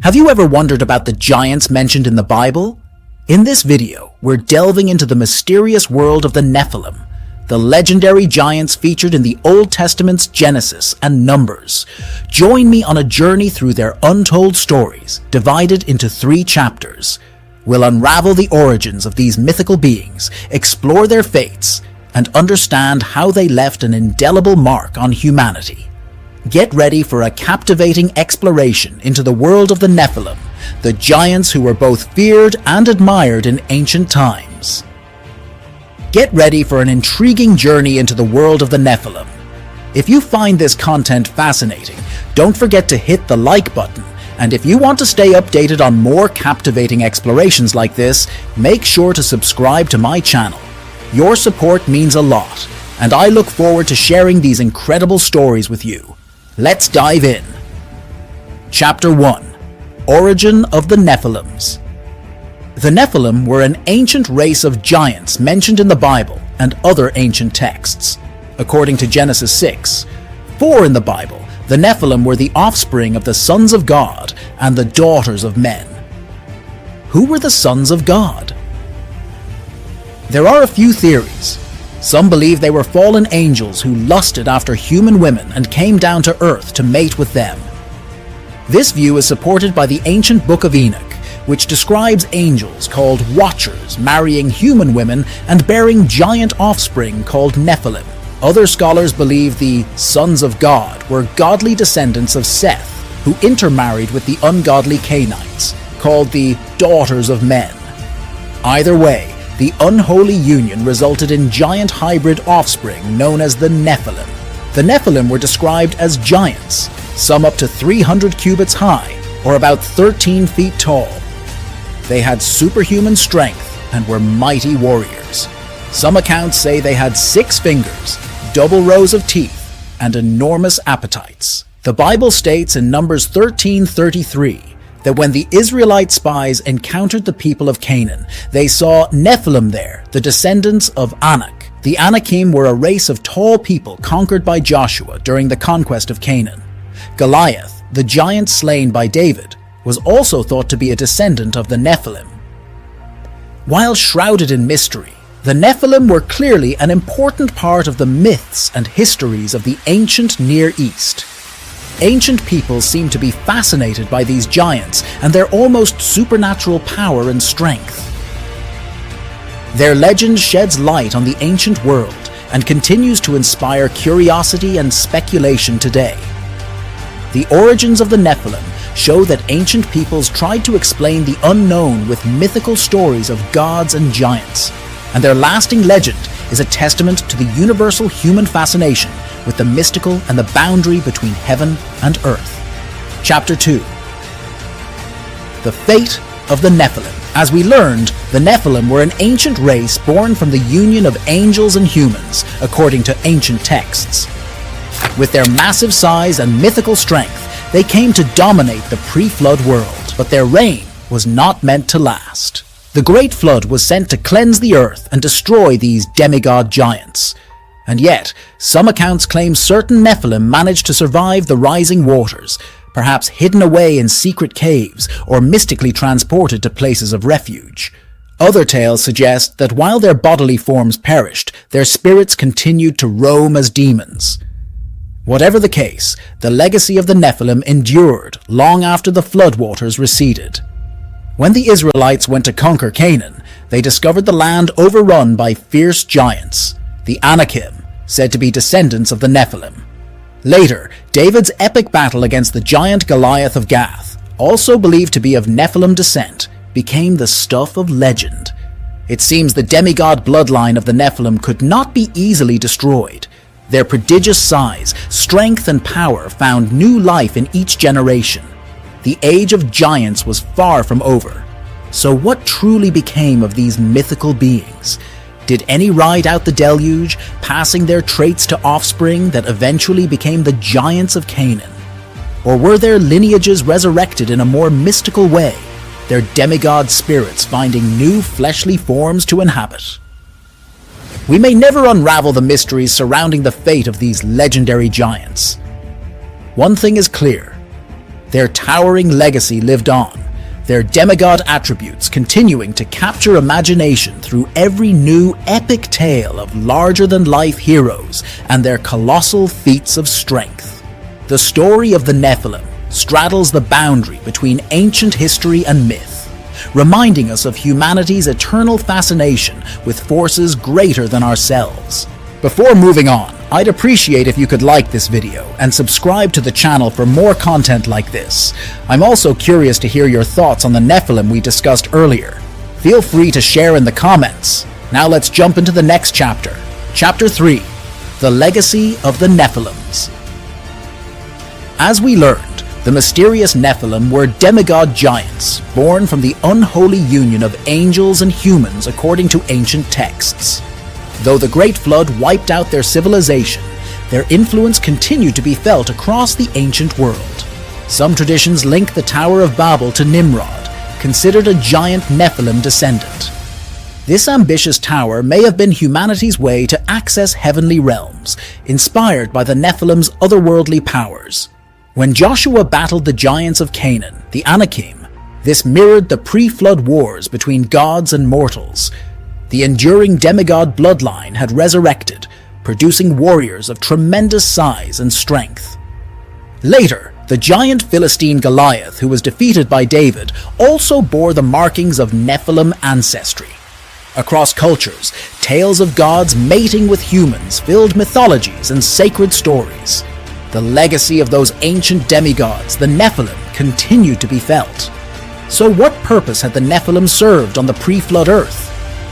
Have you ever wondered about the giants mentioned in the Bible? In this video, we're delving into the mysterious world of the Nephilim, the legendary giants featured in the Old Testament's Genesis and Numbers. Join me on a journey through their untold stories, divided into 3 chapters. We'll unravel the origins of these mythical beings, explore their fates, and understand how they left an indelible mark on humanity. Get ready for a captivating exploration into the world of the Nephilim, the giants who were both feared and admired in ancient times. Get ready for an intriguing journey into the world of the Nephilim. If you find this content fascinating, don't forget to hit the like button, and if you want to stay updated on more captivating explorations like this, make sure to subscribe to my channel. Your support means a lot, and I look forward to sharing these incredible stories with you. Let's dive in. Chapter 1. Origin of the Nephilims. The Nephilim were an ancient race of giants mentioned in the Bible and other ancient texts. According to Genesis 6:4 in the Bible, the Nephilim were the offspring of the sons of God and the daughters of men. Who were the sons of God? There are a few theories. Some believe they were fallen angels who lusted after human women and came down to earth to mate with them. This view is supported by the ancient Book of Enoch, which describes angels called Watchers marrying human women and bearing giant offspring called Nephilim. Other scholars believe the sons of God were godly descendants of Seth, who intermarried with the ungodly Cainites, called the daughters of men. Either way, the unholy union resulted in giant hybrid offspring known as the Nephilim. The Nephilim were described as giants, some up to 300 cubits high, or about 13 feet tall. They had superhuman strength and were mighty warriors. Some accounts say they had 6 fingers, double rows of teeth, and enormous appetites. The Bible states in Numbers 13:33 that when the Israelite spies encountered the people of Canaan, they saw Nephilim there, the descendants of Anak. The Anakim were a race of tall people conquered by Joshua during the conquest of Canaan. Goliath, the giant slain by David, was also thought to be a descendant of the Nephilim. While shrouded in mystery, the Nephilim were clearly an important part of the myths and histories of the ancient Near East. Ancient peoples seem to be fascinated by these giants and their almost supernatural power and strength. Their legend sheds light on the ancient world and continues to inspire curiosity and speculation today. The origins of the Nephilim show that ancient peoples tried to explain the unknown with mythical stories of gods and giants, and their lasting legend is a testament to the universal human fascination with the mystical and the boundary between heaven and earth. Chapter 2. The fate of the Nephilim. As we learned, the Nephilim were an ancient race born from the union of angels and humans, according to ancient texts. With their massive size and mythical strength, they came to dominate the pre-flood world, but their reign was not meant to last. The Great Flood was sent to cleanse the earth and destroy these demigod giants. And yet, some accounts claim certain Nephilim managed to survive the rising waters, perhaps hidden away in secret caves or mystically transported to places of refuge. Other tales suggest that while their bodily forms perished, their spirits continued to roam as demons. Whatever the case, the legacy of the Nephilim endured long after the floodwaters receded. When the Israelites went to conquer Canaan, they discovered the land overrun by fierce giants, the Anakim, said to be descendants of the Nephilim. Later, David's epic battle against the giant Goliath of Gath, also believed to be of Nephilim descent, became the stuff of legend. It seems the demigod bloodline of the Nephilim could not be easily destroyed. Their prodigious size, strength, and power found new life in each generation. The age of giants was far from over. So what truly became of these mythical beings? Did any ride out the deluge, passing their traits to offspring that eventually became the giants of Canaan? Or were their lineages resurrected in a more mystical way, their demigod spirits finding new fleshly forms to inhabit? We may never unravel the mysteries surrounding the fate of these legendary giants. One thing is clear: Their towering legacy lived on, their demigod attributes continuing to capture imagination through every new epic tale of larger-than-life heroes and their colossal feats of strength. The story of the Nephilim straddles the boundary between ancient history and myth, reminding us of humanity's eternal fascination with forces greater than ourselves. Before moving on, I'd appreciate if you could like this video and subscribe to the channel for more content like this. I'm also curious to hear your thoughts on the Nephilim we discussed earlier. Feel free to share in the comments. Now let's jump into the next chapter. Chapter 3. The Legacy of the Nephilims. As we learned, the mysterious Nephilim were demigod giants, born from the unholy union of angels and humans according to ancient texts. Though the Great Flood wiped out their civilization, their influence continued to be felt across the ancient world. Some traditions link the Tower of Babel to Nimrod, considered a giant Nephilim descendant. This ambitious tower may have been humanity's way to access heavenly realms, inspired by the Nephilim's otherworldly powers. When Joshua battled the giants of Canaan, the Anakim, this mirrored the pre-flood wars between gods and mortals. The enduring demigod bloodline had resurrected, producing warriors of tremendous size and strength. Later, the giant Philistine Goliath, who was defeated by David, also bore the markings of Nephilim ancestry. Across cultures, tales of gods mating with humans filled mythologies and sacred stories. The legacy of those ancient demigods, the Nephilim, continued to be felt. So what purpose had the Nephilim served on the pre-flood earth?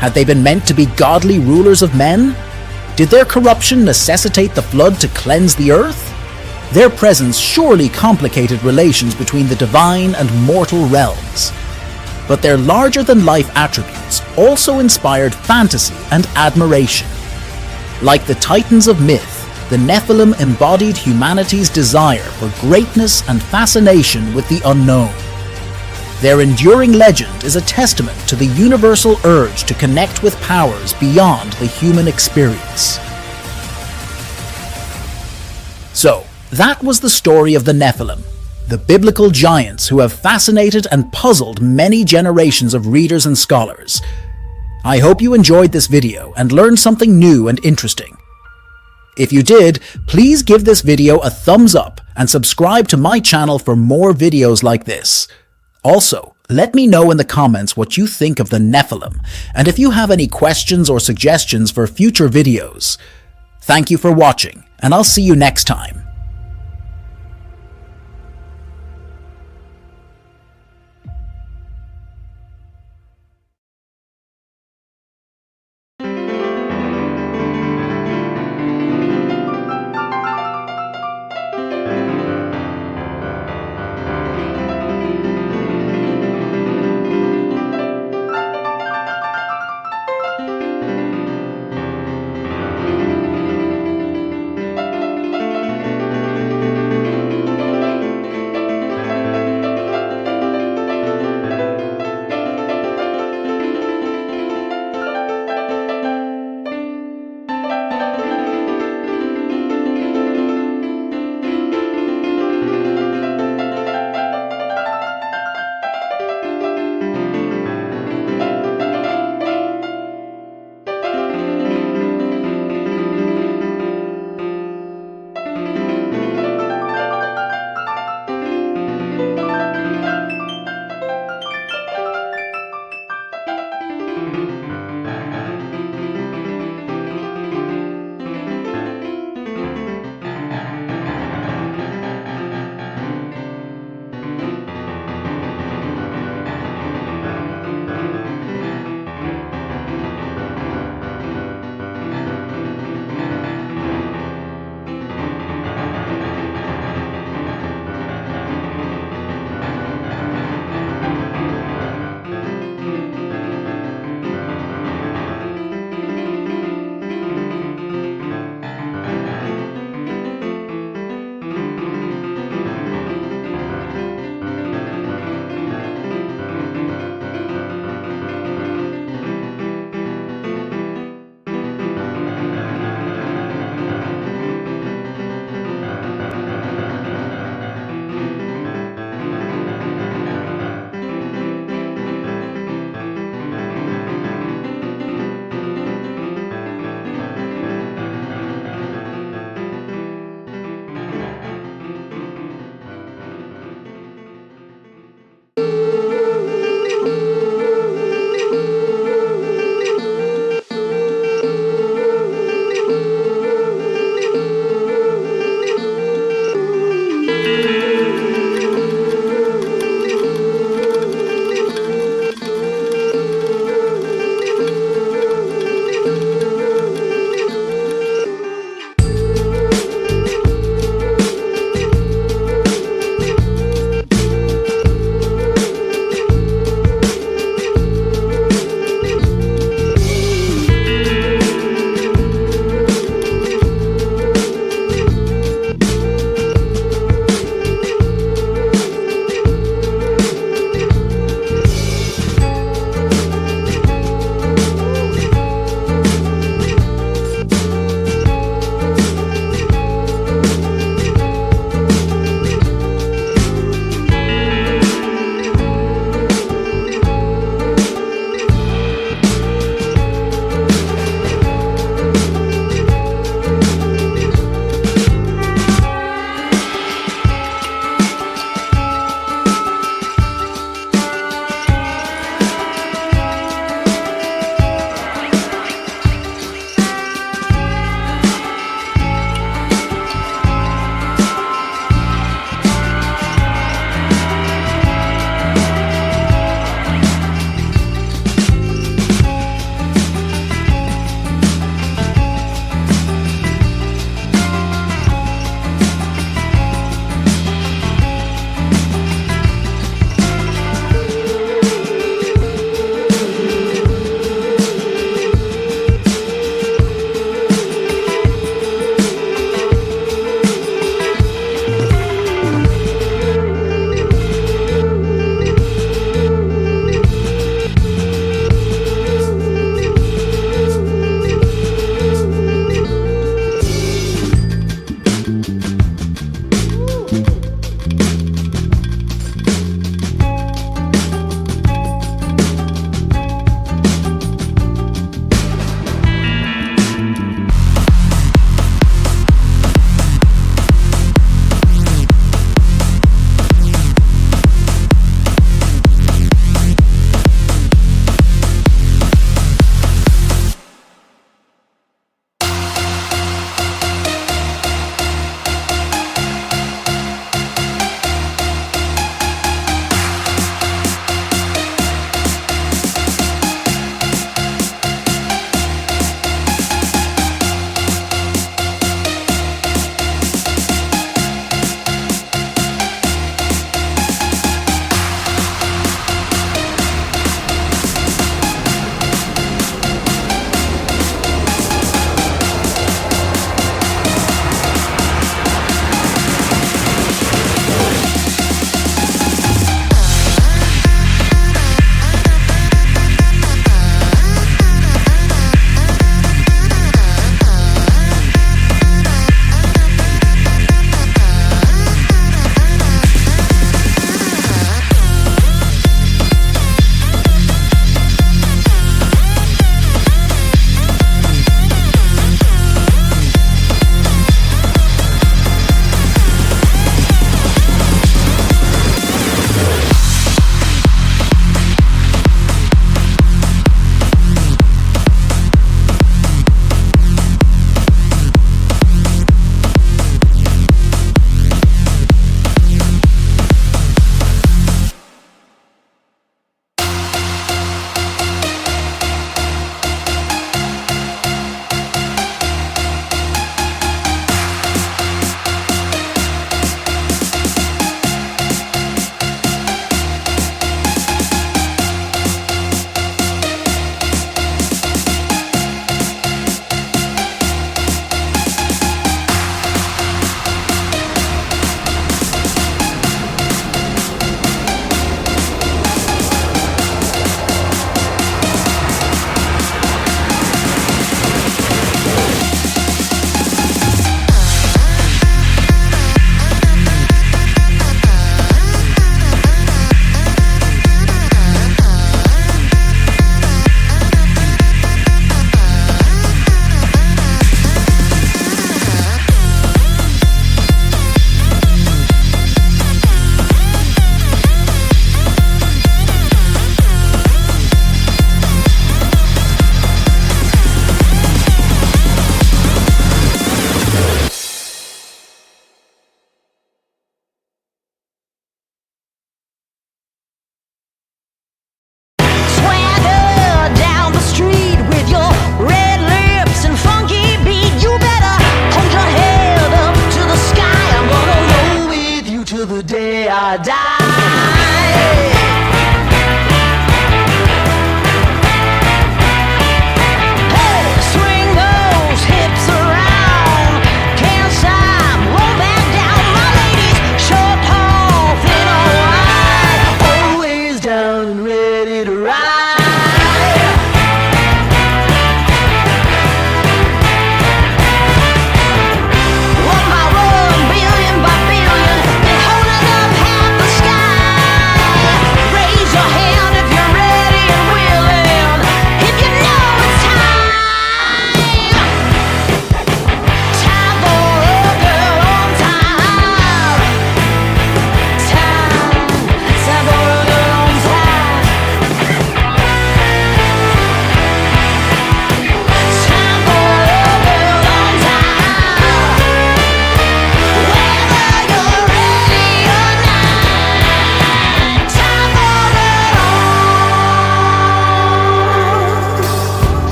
Had they been meant to be godly rulers of men? Did their corruption necessitate the flood to cleanse the earth? Their presence surely complicated relations between the divine and mortal realms. But their larger-than-life attributes also inspired fantasy and admiration. Like the titans of myth, the Nephilim embodied humanity's desire for greatness and fascination with the unknown. Their enduring legend is a testament to the universal urge to connect with powers beyond the human experience. So, that was the story of the Nephilim, the biblical giants who have fascinated and puzzled many generations of readers and scholars. I hope you enjoyed this video and learned something new and interesting. If you did, please give this video a thumbs up and subscribe to my channel for more videos like this. Also, let me know in the comments what you think of the Nephilim, and if you have any questions or suggestions for future videos. Thank you for watching, and I'll see you next time.